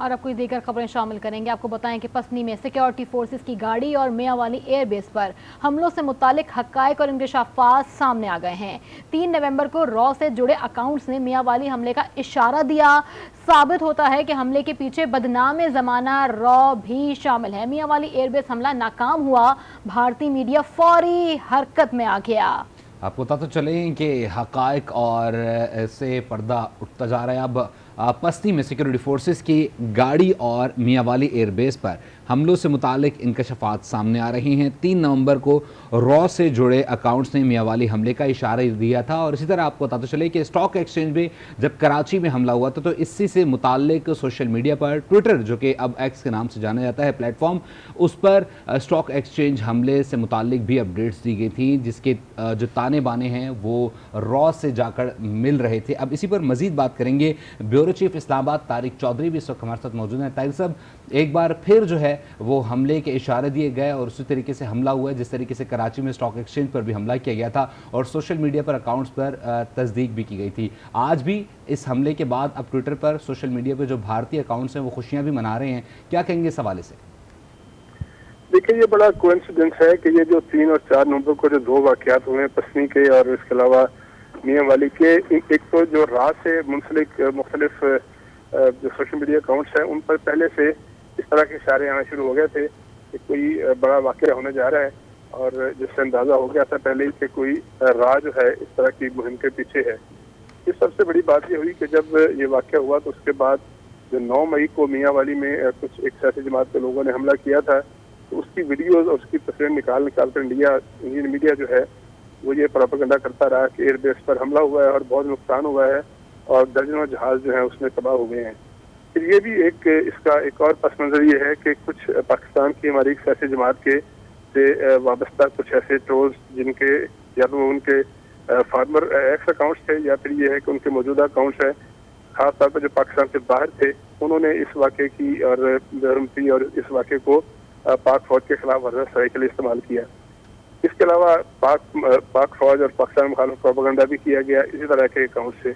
اور اب کوئی دیگر خبریں شامل کریں گے. آپ کو بتائیں کہ پسنی میں سیکیورٹی فورسز کی گاڑی اور میاں والی ایئر بیس پر حملوں سے متعلق حقائق اور انکشافات سامنے آ گئے ہیں. 3 نومبر کو را سے جڑے اکاؤنٹس نے میاں والی حملے کا اشارہ دیا. ثابت ہوتا ہے کہ حملے کے پیچھے بدنام زمانہ را بھی شامل ہے. میاں والی ایئر بیس حملہ ناکام ہوا, بھارتی میڈیا فوری حرکت میں آ گیا. آپ کو بتاتے چلیں کہ حقائق اور سے پردہ اٹھتا جا رہا ہے. اب پستی میں سیکیورٹی فورسز کی گاڑی اور میاں والی ایئر بیس پر حملوں سے متعلق انکشافات سامنے آ رہی ہیں. 3 نومبر کو را سے جڑے اکاؤنٹس نے میاں والی حملے کا اشارہ دیا تھا, اور اسی طرح آپ کو بتاتے چلے کہ اسٹاک ایکسچینج میں جب کراچی میں حملہ ہوا تھا تو اسی سے متعلق سوشل میڈیا پر ٹویٹر, جو کہ اب ایکس کے نام سے جانا جاتا ہے پلیٹ فارم, اس پر اسٹاک ایکسچینج حملے سے متعلق بھی اپڈیٹس دی گئی تھیں, جس کے جو تانے بانے ہیں وہ را سے جا کر مل رہے تھے. اب اسی پر مزید بات کریں گے. بیورو چیف اسلام آباد طارق چودھری بھی اس وقت ہمارے ساتھ موجود ہیں. طارق صاحب, ایک بار پھر جو ہے وہ حملے کے اشارے دیے گئے اور اسی طریقے سے حملہ ہوا ہے جس طریقے سے کراچی میں اسٹاک ایکسچینج پر بھی حملہ کیا گیا تھا اور سوشل میڈیا پر اکاؤنٹس پر تصدیق بھی کی گئی تھی. آج بھی اس حملے کے بعد اب ٹویٹر پر, سوشل میڈیا پہ جو بھارتی اکاؤنٹس ہیں وہ خوشیاں بھی منا رہے ہیں. کیا کہیں گے اس حوالے سے؟ دیکھیں, یہ بڑا کوئنسیڈنس ہے کہ یہ جو 3 اور 4 نومبر کو جو 2 واقعات ہوئے ہیں پسنی کے اور اس کے علاوہ میاں والی کے, ایک تو جو رات سے منسلک مختلف جو سوشل میڈیا اکاؤنٹس ہیں ان پر پہلے سے اس طرح کے اشارے آنا شروع ہو گئے تھے کہ کوئی بڑا واقعہ ہونے جا رہا ہے, اور جس سے اندازہ ہو گیا تھا پہلے ہی کہ کوئی راہ جو ہے اس طرح کی مہم کے پیچھے ہے. اس سب سے بڑی بات یہ ہوئی کہ جب یہ واقعہ ہوا تو اس کے بعد جو 9 مئی کو میاں والی میں کچھ ایک سیاسی جماعت کے لوگوں نے حملہ کیا تھا, تو اس کی ویڈیوز اور اس کی تصویریں نکال کر انڈین میڈیا جو ہے وہ یہ پروپیگنڈا کرتا رہا کہ ایئر بیس پر حملہ ہوا ہے اور بہت نقصان ہوا ہے اور درجنوں جہاز جو ہیں اس میں تباہ ہو گئے ہیں. پھر یہ بھی اس کا ایک اور پس منظر یہ ہے کہ کچھ پاکستان کی ہماری سیاسی جماعت کے سے وابستہ کچھ ایسے ٹرولز جن کے یا تو ان کے فارمر ایکس اکاؤنٹس تھے یا پھر یہ ہے کہ ان کے موجودہ اکاؤنٹس ہیں, خاص طور پر جو پاکستان سے باہر تھے, انہوں نے اس واقعے کی اور بیرمتی اور اس واقعے کو پاک فوج کے خلاف ورزش سرائی کے لیے استعمال کیا. اس کے علاوہ پاک فوج اور پاکستان مخالف پروپیگنڈا بھی کیا گیا اسی طرح کے اکاؤنٹ سے.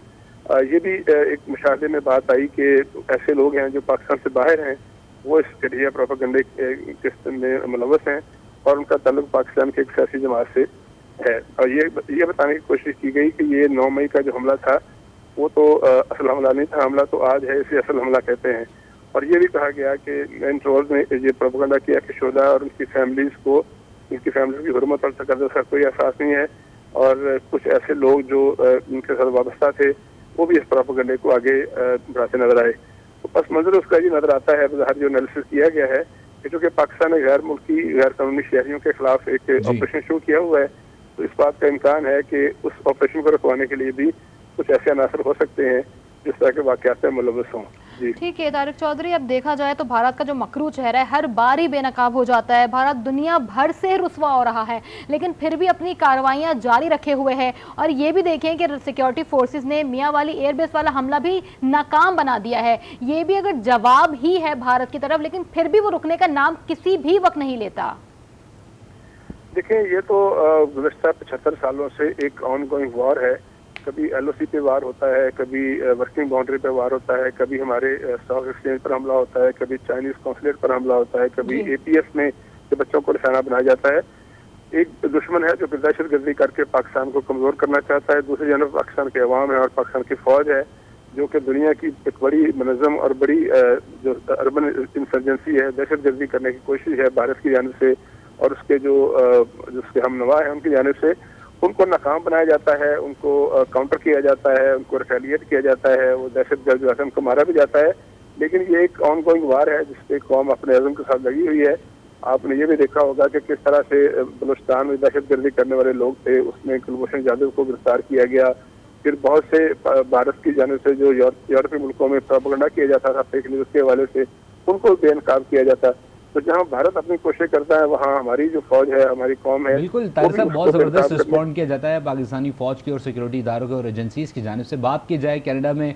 یہ بھی ایک مشاہدے میں بات آئی کہ ایسے لوگ ہیں جو پاکستان سے باہر ہیں وہ اس گھٹیا پروپیگنڈے میں ملوث ہیں اور ان کا تعلق پاکستان کے ایک سیاسی جماعت سے ہے. اور یہ بتانے کی کوشش کی گئی کہ یہ 9 مئی کا جو حملہ تھا وہ تو اصل حملہ نہیں تھا, حملہ تو آج ہے, اسے اصل حملہ کہتے ہیں. اور یہ بھی کہا گیا کہ ان ٹرولز نے یہ پروپیگنڈا کیا کہ شہداء اور ان کی فیملیز کی حرمت اور تقدس کا کوئی احساس نہیں ہے, اور کچھ ایسے لوگ جو ان کے ساتھ وابستہ تھے وہ بھی اس پروپیگنڈے کو آگے بڑھاتے نظر آئے. تو پس منظر اس کا یہ نظر آتا ہے بظاہر جو انالیسس کیا گیا ہے کہ چونکہ پاکستان نے غیر ملکی غیر قانونی شہریوں کے خلاف ایک آپریشن شروع کیا ہوا ہے, تو اس بات کا امکان ہے کہ اس آپریشن کو رکوانے کے لیے بھی کچھ ایسے عناصر ہو سکتے ہیں جس طرح کے واقعات میں ملوث ہوں. ٹھیک ہے طارق چودھری, اب دیکھا جائے تو بھارت کا جو مکروہ چہرہ ہے ہر بار ہی بے نقاب ہو جاتا ہے. بھارت دنیا بھر سے رسوا ہو رہا ہے لیکن پھر بھی اپنی کارروائیاں جاری رکھے ہوئے ہے. اور یہ بھی دیکھیں کہ سیکیورٹی فورسز نے میاں والی ایئر بیس والا حملہ بھی ناکام بنا دیا ہے. یہ بھی اگر جواب ہی ہے بھارت کی طرف, لیکن پھر بھی وہ رکنے کا نام کسی بھی وقت نہیں لیتا. دیکھیں, یہ تو گزشتہ 75 سالوں سے ایک آن گوئنگ وار ہے. کبھی ایل او سی پہ وار ہوتا ہے, کبھی ورکنگ باؤنڈری پہ وار ہوتا ہے, کبھی ہمارے اسٹاک ایکسچینج پر حملہ ہوتا ہے, کبھی چائنیز قونصلیٹ پر حملہ ہوتا ہے, کبھی اے پی ایف میں جو بچوں کو نشانہ بنایا جاتا ہے. ایک دشمن ہے جو دہشت گردی کر کے پاکستان کو کمزور کرنا چاہتا ہے, دوسری جانب پاکستان کے عوام ہے اور پاکستان کی فوج ہے جو کہ دنیا کی ایک بڑی منظم اور بڑی جو اربن انسرجنسی ہے, دہشت گردی کرنے کی کوشش ہے بھارت کی جانب سے اور اس کے جو اس کے ہم نوا ہیں ان کی جانب سے. ان کو ناکام بنایا جاتا ہے, ان کو کاؤنٹر کیا جاتا ہے, ان کو ریٹیلیٹ کیا جاتا ہے, وہ دہشت گرد جو ہے ان کو مارا بھی جاتا ہے. لیکن یہ ایک آن گوئنگ وار ہے جس پہ قوم اپنے عزم کے ساتھ لگی ہوئی ہے. آپ نے یہ بھی دیکھا ہوگا کہ کس طرح سے بلوچستان میں دہشت گردی کرنے والے لوگ تھے, اس میں کلبھوشن جادو کو گرفتار کیا گیا. پھر بہت سے بھارت کی جانب سے جو یورپی ملکوں میں پروپیگنڈا کیا جاتا تھا فیک نیوز کے حوالے سے, ان کو بے نقاب کیا جاتا. تو جہاں بھارت اپنی کوشش کرتا ہے وہاں ہماری جو فوج ہے, ہماری قوم ہے, بالکل طارق صاحب بہت زبردست رسپونڈ کیا جاتا ہے پاکستانی فوج کی اور سیکورٹی اداروں کے اور ایجنسیز کی جانب سے. بات کی جائے کینیڈا میں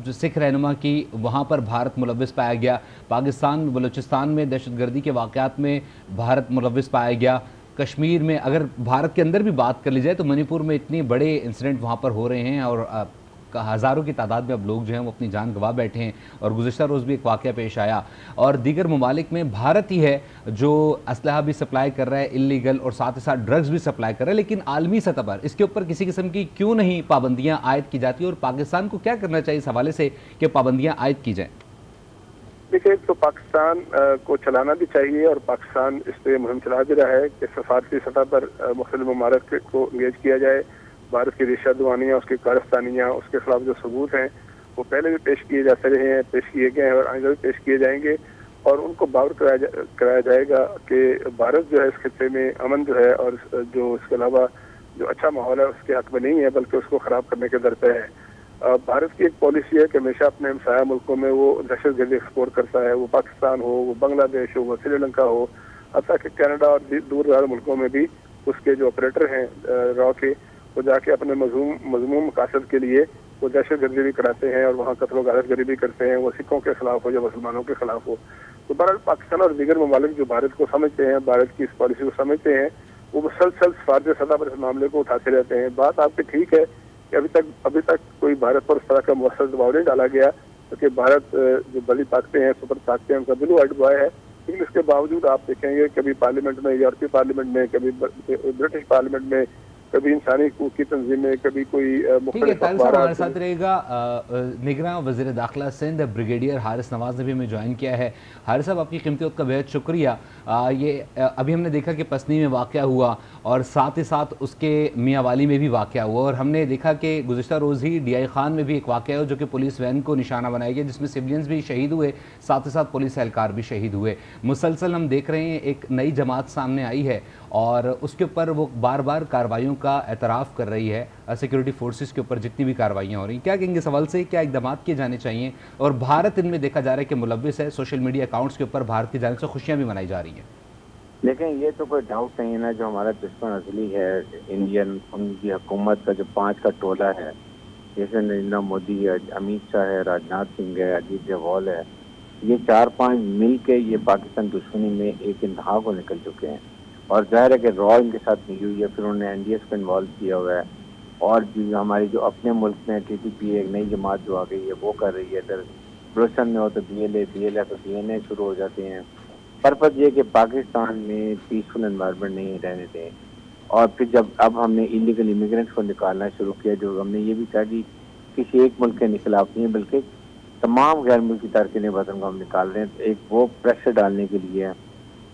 جو سکھ رہنما کی, وہاں پر بھارت ملوث پایا گیا. پاکستان بلوچستان میں دہشت گردی کے واقعات میں بھارت ملوث پایا گیا. کشمیر میں اگر بھارت کے اندر بھی بات کر لی جائے تو منی پور میں اتنے بڑے انسیڈنٹ وہاں پر ہو رہے ہیں اور ہزاروں کی تعداد میں اب لوگ جو ہیں وہ اپنی جان گنوا بیٹھے ہیں، اور گزشتہ روز بھی ایک واقعہ پیش آیا، اور دیگر ممالک میں بھارت ہی ہے جو اسلحہ بھی سپلائی کر رہا ہے اللیگل، اور ساتھ ہی ساتھ ڈرگز بھی سپلائی کر رہا ہے، لیکن عالمی سطح پر اس کے اوپر کسی قسم کی کیوں نہیں پابندیاں عائد کی جاتی، اور پاکستان کو کیا کرنا چاہیے اس حوالے سے کہ پابندیاں عائد کی جائیں؟ دیکھیے، تو پاکستان کو چلانا بھی چاہیے، اور پاکستان اس پہ مہم چلا بھی رہا ہے کہ سفارتی سطح پر مختلف ممالک کو انگیج کیا جائے. بھارت کی ریشہ دوانیاں، اس کی کارستانیاں، اس کے خلاف جو ثبوت ہیں وہ پہلے بھی پیش کیے جاتے رہے ہیں، پیش کیے گئے ہیں، اور آئندہ بھی پیش کیے جائیں گے، اور ان کو باور کرایا جائے گا کہ بھارت جو ہے اس خطے میں امن جو ہے، اور جو اس کے علاوہ جو اچھا ماحول ہے اس کے حق میں نہیں ہے، بلکہ اس کو خراب کرنے کے در پہ ہے. بھارت کی ایک پالیسی ہے کہ ہمیشہ اپنے ہمسایہ ملکوں میں وہ دہشت گردی ایکسپورٹ کرتا ہے، وہ پاکستان ہو، وہ بنگلہ دیش ہو، وہ سری لنکا ہو، حتیٰ کہ کینیڈا اور دور دراز ملکوں میں بھی اس کے جو آپریٹر ہیں را کے، وہ جا کے اپنے مضموم مقاصد کے لیے وہ دہشت گردی بھی کراتے ہیں، اور وہاں قتل و غارت گری بھی کرتے ہیں، وہ سکھوں کے خلاف ہو یا مسلمانوں کے خلاف ہو. تو بہرحال پاکستان اور دیگر ممالک جو بھارت کو سمجھتے ہیں، بھارت کی اس پالیسی کو سمجھتے ہیں، وہ مسلسل سفارتی سطح پر اس معاملے کو اٹھاتے رہتے ہیں. بات آپ کی ٹھیک ہے کہ ابھی تک کوئی بھارت پر اس طرح کا مؤثر دباؤ نہیں ڈالا گیا، کیونکہ بھارت جو بڑی طاقتیں ہیں، سپر طاقتیں، ان کا بلو ہیڈ بوائے ہے. لیکن اس کے باوجود آپ دیکھیں گے کبھی پارلیمنٹ میں، یورپی پارلیمنٹ میں، کبھی برٹش پارلیمنٹ میں، کبھی انسانی حقوق کی تنظیمیں، کبھی کوئی ٹھیک ہے. مختلف طاہر صاحب ہمارے اخبارات. ساتھ رہے گا نگراں وزیر داخلہ سندھ بریگیڈیئر حارث نواز نے بھی ہمیں جوائن کیا ہے. حارث صاحب، آپ کی قیمتی وقت کا بہت شکریہ. یہ ابھی ہم نے دیکھا کہ پسنی میں واقعہ ہوا، اور ساتھ ہی ساتھ اس کے میاں والی میں بھی واقعہ ہوا، اور ہم نے دیکھا کہ گزشتہ روز ہی ڈی آئی خان میں بھی ایک واقعہ ہوا جو کہ پولیس وین کو نشانہ بنایا گیا، جس میں سویلینز بھی شہید ہوئے، ساتھ ہی ساتھ پولیس اہلکار بھی شہید ہوئے. مسلسل ہم دیکھ رہے ہیں ایک نئی جماعت سامنے آئی ہے، اور اس کے اوپر وہ بار بار کارروائیوں کا اعتراف کر رہی ہے، سیکورٹی فورسز کے اوپر جتنی بھی کارروائیاں ہو رہی ہیں. کیا کہیں گے سوال سے، کیا اقدامات کیے جانے چاہیے؟ اور بھارت ان میں دیکھا جا رہا ہے کہ ملوث ہے، سوشل میڈیا اکاؤنٹس کے اوپر بھارت کی جانب سے خوشیاں بھی منائی جا رہی ہیں. لیکن یہ تو کوئی ڈاؤٹ نہیں ہے نا، جو ہمارا دشمن اصلی ہے انڈین، ان کی حکومت کا جو 5 کا ٹولہ ہے، جیسے نریندر مودی ہے، امیت شاہ ہے، راجناتھ سنگھ ہے، اجیت ڈوبھال ہے، یہ 4-5 مل کے یہ پاکستان دشمنی میں ایک انتہا کو نکل چکے ہیں. اور ظاہر ہے کہ را ان کے ساتھ ملی ہوئی ہے، پھر انہوں نے این ڈی ایس کو انوالو کیا ہوا ہے، اور جو ہماری جو اپنے ملک میں ٹی ٹی پی ایک نئی جماعت جو آ گئی ہے وہ کر رہی ہے. ادھر بلوچستان میں ہو تو بی ایل اے تو بی این اے شروع ہو جاتے ہیں. پرپز یہ کہ پاکستان میں پیسفل انوائرمنٹ نہیں رہنے دیں. اور پھر جب اب ہم نے ایلیگل امیگرینٹس کو نکالنا شروع کیا، جو ہم نے یہ بھی کہا کہ کسی ایک ملک کے خلاف نہیں ہے، بلکہ تمام غیر ملکی تارکین وطن کو ہم نکال رہے ہیں، ایک وہ پریشر ڈالنے کے لیے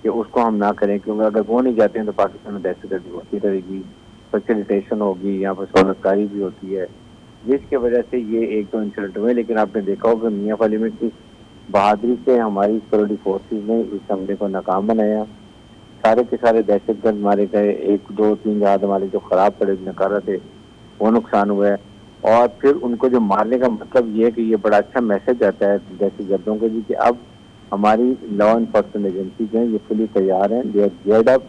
کہ اس کو ہم نہ کریں، کیونکہ اگر وہ نہیں جاتے ہیں تو پاکستان میں دہشت گردی ہوتی رہے گی، فیسیلیٹیشن ہوگی، یہاں پر سہولت کاری بھی ہوتی ہے، جس کی وجہ سے یہ ایک دو انسلٹ ہوئے. لیکن آپ نے دیکھا ہوگا میاں والی میں کس بہادری سے ہماری سیکورٹی فورسز نے اس حملے کو ناکام بنایا. سارے کے سارے دہشت گرد مارے گئے، 1-2-3 جہاز ہمارے جو خراب پڑے نکارہ تھے وہ نقصان ہوئے. اور پھر ان کو جو مارنے کا مطلب یہ ہے کہ یہ بڑا اچھا میسج آتا ہے دہشت گردوں کے لیے کہ اب ہماری لا انفورسمنٹ ایجنسیز ہیں، یہ فلی تیار ہیں، دے آر گیئرڈ اپ،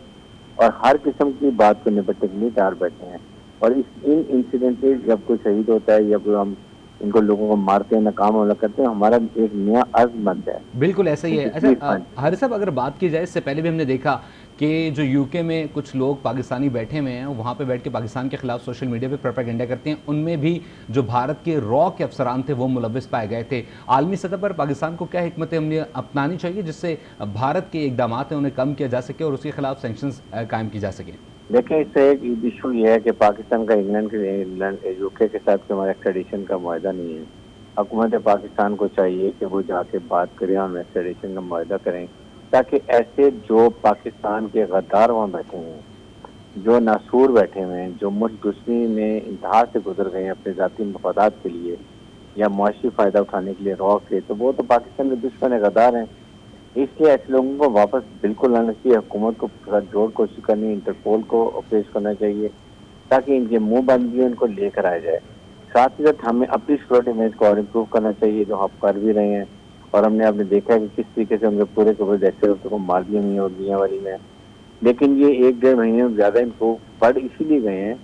اور ہر قسم کی بات کو نپٹنے کے لیے تیار بیٹھے ہیں. اور ان انسیڈنٹ سے جب کوئی شہید ہوتا ہے یا کوئی ہم ان کو لوگوں کو مارتے ہیں، ناکام حملہ کرتے ہیں، ہمارا ایک نیا عزم بنتا ہے. بالکل ایسا ہی ہے. اچھا حارث صاحب، اگر بات کی جائے، اس سے پہلے بھی ہم نے دیکھا کہ جو یو کے میں کچھ لوگ پاکستانی بیٹھے ہوئے ہیں، وہاں پہ بیٹھ کے پاکستان کے خلاف سوشل میڈیا پہ پروپیگنڈا کرتے ہیں، ان میں بھی جو بھارت کے را کے افسران تھے وہ ملوث پائے گئے تھے. عالمی سطح پر پاکستان کو کیا حکمت عملی اپنانی چاہیے جس سے بھارت کے اقدامات ہیں انہیں کم کیا جا سکے اور اس کے خلاف سینکشنز قائم کی جا سکیں؟ دیکھیں، اس سے ایک ایشو یہ ہے کہ پاکستان کا انگلینڈ یو کے ساتھ ہمارا ایکسٹریڈیشن کا معاہدہ نہیں ہے. حکومت پاکستان کو چاہیے کہ وہ جا کے بات کریں اور ایکسٹریڈیشن کا معاہدہ کریں، تاکہ ایسے جو پاکستان کے غدار وہاں بیٹھے ہیں، جو ناسور بیٹھے ہوئے ہیں، جو ملک دشمنی میں انتہا سے گزر گئے ہیں اپنے ذاتی مفادات کے لیے یا معاشی فائدہ اٹھانے کے لیے را کے، تو وہ تو پاکستان کے دشمن غدار ہیں. اس لیے ایسے لوگوں کو واپس بالکل لانا چاہیے. حکومت کو جوڑ کوشش کرنی، انٹرپول کو پیش کرنا چاہیے تاکہ ان کے منہ بندی ان کو لے کر آیا جائے. ساتھ ہی ساتھ ہمیں اپنی سیکورٹی امیج کو اور امپروو کرنا چاہیے، جو ہم کر بھی رہے ہیں. اور ہم نے دیکھا ہے کہ کس طریقے سے ہم نے پورے کے پورے دہشت گردوں کو مار دیا میاں والی میں. لیکن یہ 1-1.5 مہینے میں زیادہ امپروو بڑھ اسی لیے گئے ہیں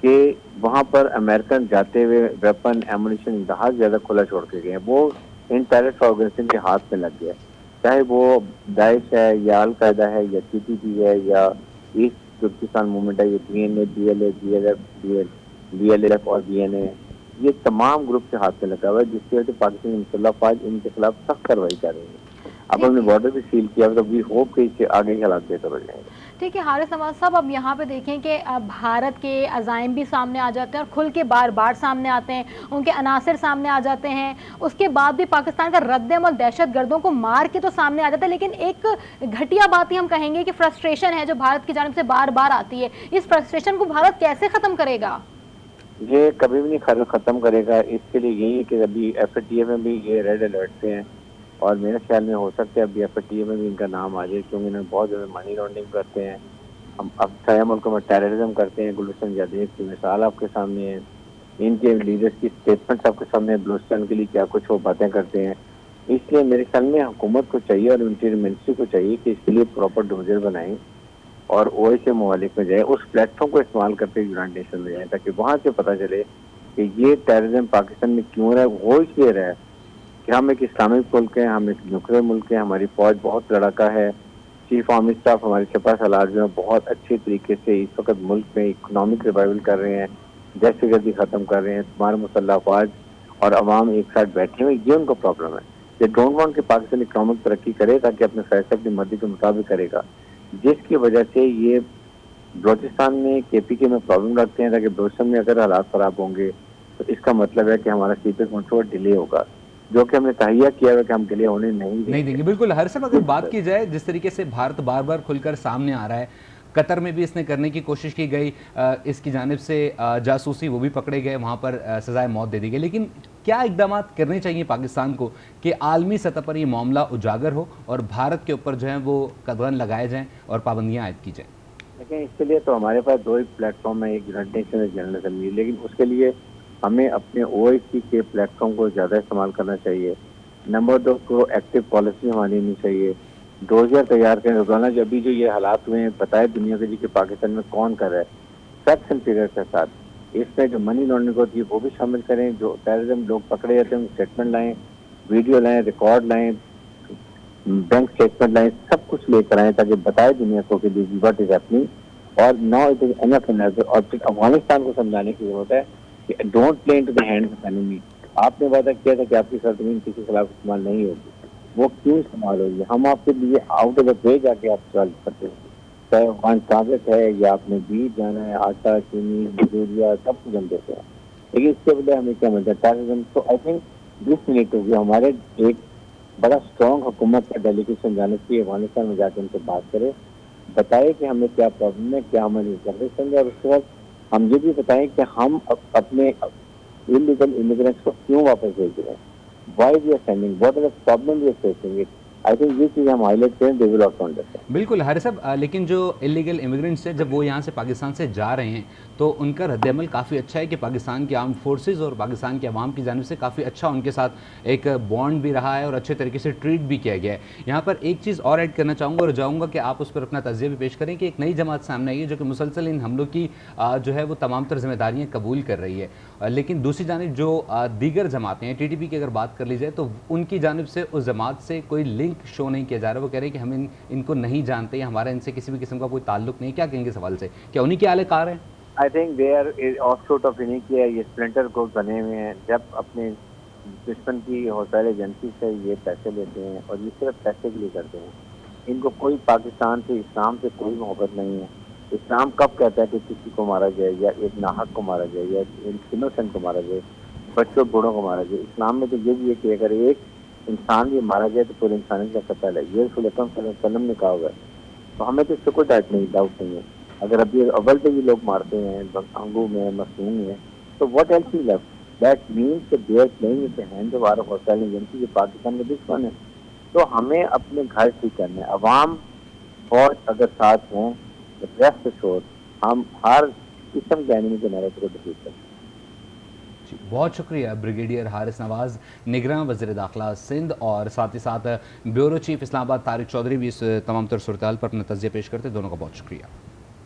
کہ وہاں پر امریکن جاتے ہوئے ویپن ایمونیشن انتہا زیادہ کھلا چھوڑ کے گئے ہیں. وہ ان ٹیررسٹ آرگنائزیشن کے ہاتھ میں لگ گیا، چاہے وہ داعش ہے یا القاعدہ ہے یا ٹی ٹی پی ہے یا ایسٹ ترکستان موومنٹ ہے، یہ B N A, B L F اور بی این اے. یہ تمام گروپ کے ہاتھ میں لگا ہوا ہے، جس کی وجہ سے پاکستانی مسلح افواج ان کے خلاف سخت کارروائی کر رہی ہے. اب ہم نے بارڈر بھی سیل کیا، تو وی ہوپ کہ اس سے آگے کے حالات بہتر ہو جائیں گے. ٹھیک ہے حارث نواز صاحب، اب یہاں پہ دیکھیں کہ بھارت کے عزائم بھی سامنے آ جاتے ہیں اور کھل کے بار بار سامنے آتے ہیں، ان کے عناصر سامنے آ جاتے ہیں، اس کے بعد بھی پاکستان کا رد عمل دہشت گردوں کو مار کے تو سامنے آ جاتا ہے، لیکن ایک گھٹیا بات ہی ہم کہیں گے کہ فرسٹریشن ہے جو بھارت کی جانب سے بار بار آتی ہے. اس فرسٹریشن کو بھارت کیسے ختم کرے گا؟ یہ کبھی بھی نہیں ختم کرے گا. اس کے لیے یہی ہے کہ ابھی ایف اے ٹی اے میں بھی یہ ریڈ الرٹ سے ہیں، اور میرے خیال میں ہو سکتا ہے ابھی ایف اے ٹی اے میں بھی ان کا نام آ جائے، کیونکہ انہوں نے بہت زیادہ منی لانڈرنگ کرتے ہیں. ہم اب سارے ملکوں میں ٹیررزم کرتے ہیں. گلستان جدید کی مثال آپ کے سامنے ہے، ان کے لیڈرز کی اسٹیٹمنٹس آپ کے سامنے، بلوچستان کے لیے کیا کچھ وہ باتیں کرتے ہیں. اس لیے میرے خیال میں حکومت کو چاہیے اور انٹیریئر منسٹری کو چاہیے کہ اس کے لیے پراپر ڈوزر بنائیں اور او اے سے ممالک میں جائے، اس پلیٹ فارم کو استعمال کرتے یونائٹڈ نیشن میں جائیں، تاکہ وہاں سے پتہ چلے کہ یہ ٹیررزم پاکستان میں کیوں رہا ہے. وہ اس لیے رہا ہے کہ ہم ایک اسلامک ملک ہیں، ہم ایک نیوکلیر ملک ہیں، ہماری فوج بہت لڑاکا ہے. چیف آرمی اسٹاف ہمارے سپاہ سالار جو ہیں بہت اچھے طریقے سے اس وقت ملک میں اکنامک ریوائول کر رہے ہیں، دہشت گردی ختم کر رہے ہیں. تمہارے مسلح افواج اور عوام ایک ساتھ بیٹھے ہوئے، یہ ان کا پرابلم ہے. یہ ڈونٹ وانٹ کہ پاکستان اکنامک ترقی کرے، تاکہ اپنے فیصلے اپنی مرضی کے مطابق کرے گا، جس کی وجہ سے یہ بلوچستان میں کے پی کے میں پرابلم رکھتے ہیں، تاکہ بلوچستان میں اگر حالات خراب ہوں گے تو اس کا مطلب ہے کہ ہمارا سی پی کنٹرول ڈیلے ہوگا، جو کہ ہم نے تہیہ کیا ہے کہ ہم ڈیلے ہونے نہیں دیں گے. بالکل. ہر صاحب اگر بات کی جائے جس طریقے سے بھارت بار بار کھل کر سامنے آ رہا ہے، قطر میں بھی اس نے کرنے کی کوشش کی گئی، اس کی جانب سے جاسوسی وہ بھی پکڑے گئے، وہاں پر سزائے موت دے دی گئی، لیکن کیا اقدامات کرنے چاہیے پاکستان کو کہ عالمی سطح پر یہ معاملہ اجاگر ہو اور بھارت کے اوپر جو ہے وہ قدغن لگائے جائیں اور پابندیاں عائد کی جائیں؟ لیکن اس کے لیے تو ہمارے پاس دو ہی پلیٹ فارم ہے، ایک یونائٹڈ نیشن جنرل اسمبلی، لیکن اس کے لیے ہمیں اپنے او آئی سی کے پلیٹ فارم کو زیادہ استعمال کرنا چاہیے. نمبر 2 کو ایکٹیو پالیسی ہماری ہونی چاہیے. ڈوزر تیار کریں روزانہ. جب بھی جو یہ حالات ہوئے ہیں بتائے دنیا کے جی کہ پاکستان میں کون کر رہا ہے، فیکٹس اینڈ فگر کے ساتھ. اس میں جو منی لانڈرنگ ہوتی ہے وہ بھی شامل کریں، جو ٹیررزم لوگ پکڑے جاتے ہیں اسٹیٹمنٹ لائیں، ویڈیو لائیں، ریکارڈ لائیں، بینک اسٹیٹمنٹ لائیں، سب کچھ لے کر آئیں تاکہ بتائے دنیا کو کہ واٹ از ہیپننگ. اور ناؤ اٹ از انف انف. اور پھر افغانستان کو سمجھانے کی ضرورت ہے کہ don't play into the hands of enemy. آپ نے وعدہ کیا تھا کہ آپ کی سرزمین کسی کے خلاف استعمال نہیں ہوگی، وہ کیوں استعمال ہوگی؟ ہم آپ کے لیے آؤٹ آف دا وے جا کے آپ سوال کرتے ہیں، چاہے افغان ثابت ہے یا آپ نے بیج جانا ہے، آٹا، چینی، مزوریا، سب کچھ ہم دیتے ہیں، لیکن اس کے بدلے ہمیں کیا ملتا ہے؟ ٹیررزم. تو آئی تھنک 20 منٹ ہوگی ہمارے ایک بڑا اسٹرانگ حکومت کا ڈیلیگیشن جانے کی افغانستان میں جا کے ان سے بات کرے، بتائے کہ ہمیں کیا پرابلم ہے، کیا ہماری جنریشن ہے، اور اس کے بعد ہم یہ بھی بتائیں کہ ہم اپنے illegal immigrants کو کیوں واپس بھیج رہے ہیں، why we are sending, what are the problem we are facing it. I think یہ چیز ہم ہائی لائٹ کریں، they will also understand. بالکل حارث صاحب، لیکن جو انلیگل امیگرینٹس ہیں جب وہ یہاں سے پاکستان سے جا رہے ہیں تو ان کا رد عمل کافی اچھا ہے کہ پاکستان کی آرم فورسز اور پاکستان کے عوام کی جانب سے کافی اچھا ان کے ساتھ ایک بانڈ بھی رہا ہے اور اچھے طریقے سے ٹریٹ بھی کیا گیا ہے. یہاں پر ایک چیز اور ایڈ کرنا چاہوں گا اور چاہوں گا کہ آپ اس پر اپنا تجزیہ بھی پیش کریں کہ ایک نئی جماعت سامنے آئی ہے جو کہ مسلسل ان حملوں کی جو ہے وہ تمام تر ذمہ داریاں قبول کر رہی ہے، لیکن دوسری جانب جو دیگر جماعتیں ہیں، ٹی ٹی پی کی اگر بات کر لی جائے تو ان کی جانب سے اس جماعت سے کوئی لنک شو نہیں کیا جا رہا. وہ کہہ رہے ہیں کہ ہم ان کو نہیں جانتے یا ہمارا ان سے کسی بھی قسم کا کوئی تعلق نہیں. کیا کہیں گے سوال سے؟ کیا انہی کے اہل کار ہیں؟ I think they are offshoot of انہی کی ہے. یہ اسپلنٹر گروپ بنے ہوئے ہیں، جب اپنے دشمن کی حوصلہ ایجنسی سے یہ پیسے لیتے ہیں اور یہ صرف پیسے کے لیے کرتے ہیں. ان کو کوئی پاکستان سے، اسلام سے کوئی محبت نہیں ہے. اسلام کب کہتا ہے کہ کسی کو مارا جائے یا ایک ناحق کو مارا جائے یا انوسنٹ کو مارا جائے، بچوں بوڑھوں کو مارا جائے؟ اسلام میں تو یہ بھی ہے کہ اگر ایک انسان بھی مارا جائے تو پورے انسانیت کا قتل ہے. یہ رسول اکرم صلی اللہ علیہ وسلم نے کہا ہوا ہے. تو ہمیں تو اس سے کوئی ڈاؤٹ نہیں ہے. اگر ابھی اول پہ بھی لوگ مارتے ہیں، بھنگو میں، مسنون میں، تو what else is left? That means کہ they are playing with the hands of our hostile agency, جو پاکستان میں دشمن ہے. تو ہمیں اپنے گھر ٹھیک کرنا ہے. عوام فوج اگر ساتھ ہوں، ریسٹ ایشورڈ ہم ہر قسم کے اینیمی کے نیریٹو کو ڈیفیٹ کریں. بہت شکریہ بریگیڈیئر حارث نواز، نگراں وزیر داخلہ سندھ، اور ساتھ ہی ساتھ بیورو چیف اسلام آباد طارق چودھری بھی اس تمام تر صورتحال پر اپنا تجزیہ پیش کرتے. دونوں کا بہت شکریہ.